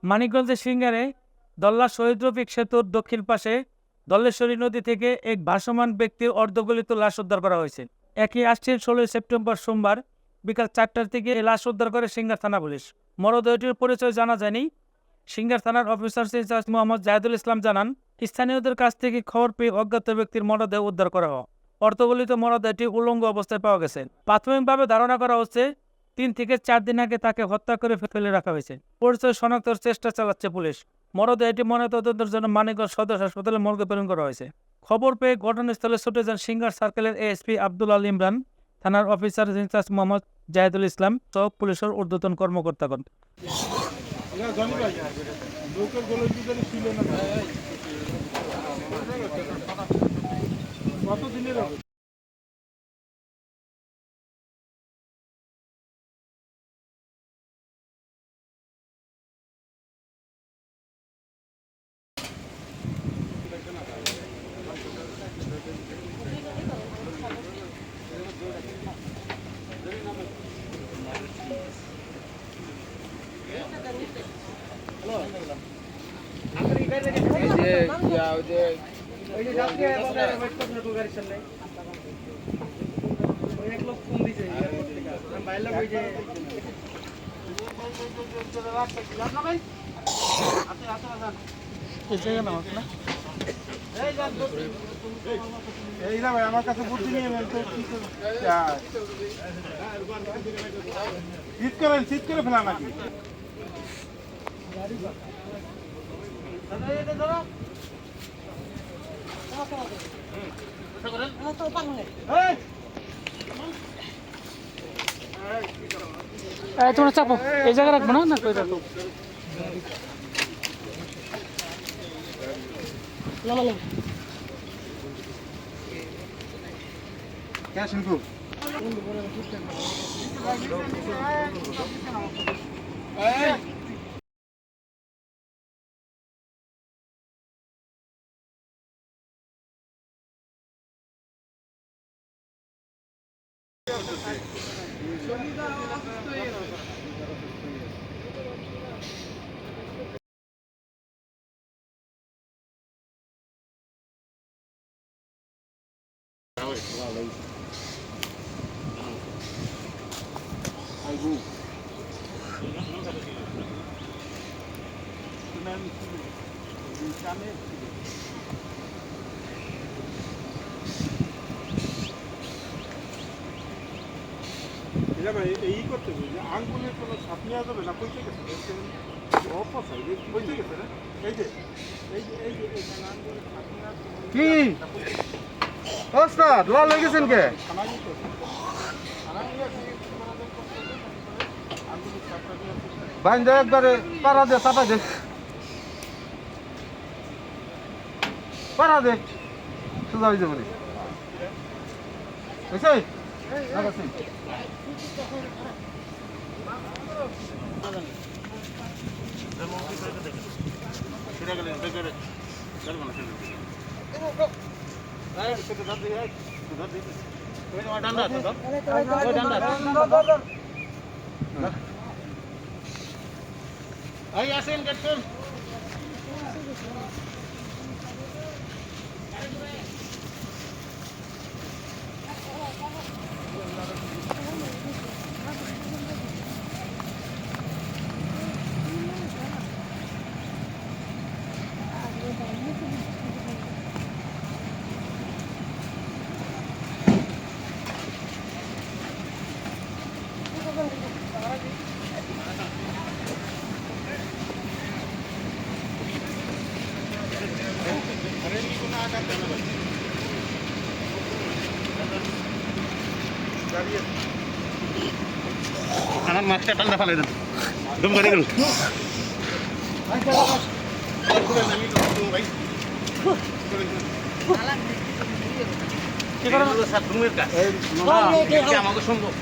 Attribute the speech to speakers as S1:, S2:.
S1: মানিকগঞ্জের সিঙ্গারে দল্লা শহীদ রফিক সেতুর দক্ষিণ পাশে দল্লেশ্বরী নদী থেকে এক ভাসমান ব্যক্তির অর্ধগলিত লাশ উদ্ধার করা হয়েছে। একই আসছেন 16 সেপ্টেম্বর সোমবার বিকাল 4টার দিকে এই লাশ উদ্ধার করে সিঙ্গার থানা পুলিশ। মরদেহটির পরিচয় জানা যায়নি। সিঙ্গার থানার অফিসার ইনচার্জ মোহাম্মদ জাহিদুল ইসলাম জানান, স্থানীয়দের কাছ থেকে খবর পেয়ে অজ্ঞাত ব্যক্তির মরদেহ উদ্ধার করা হয়। অর্ধগলিত মরদেহটি উলঙ্গ অবস্থায় পাওয়া গেছে। প্রাথমিকভাবে ধারণা করা হচ্ছে 3 থেকে 4 দিন আগে তাকে হত্যা করে ফেলে রাখা হয়েছে। পরিচয় শনাক্তের চেষ্টা চালাচ্ছে পুলিশ। মরদেহটি ময়নাতদন্তের জন্য মানিকগঞ্জ সদর হাসপাতালে মর্গে প্রেরণ করা হয়েছে। খবর পেয়ে ঘটনাস্থলে ছুটে যান সিঙ্গার সার্কেলের এএসপি আব্দুল আল ইমরান, থানার অফিসার ইনচার্জ মোহাম্মদ জাহিদুল ইসলাম সহ পুলিশের ঊর্ধ্বতন কর্মকর্তাগণ।
S2: আমার কাছে বুদ্ধি নিয়ে শীত করে ফেলা নাকি
S1: তোমরা চাপো, এই জায়গায় রাখবো না কই রাখবো?
S2: क्या शिंकू এই করতে হবে যে আঙ্গুলের কোনো ছাপ নেওয়া যাবে না, পয়সা গেছে পয়সা গেছে না, এই যে কি ওস্তাদ লাল হয়ে গেছেন কে? বাইন্দা একবারে পাড়া দে, চাপা দে, পাড়া দে, সোজা হয়ে যাবে বুঝছে? আসেন গেটন আমার মাছটা টান্ডা ফেলে দেন দম করে গেল কি করেন স্যার রুমের কাজ আমাকে সম্ভব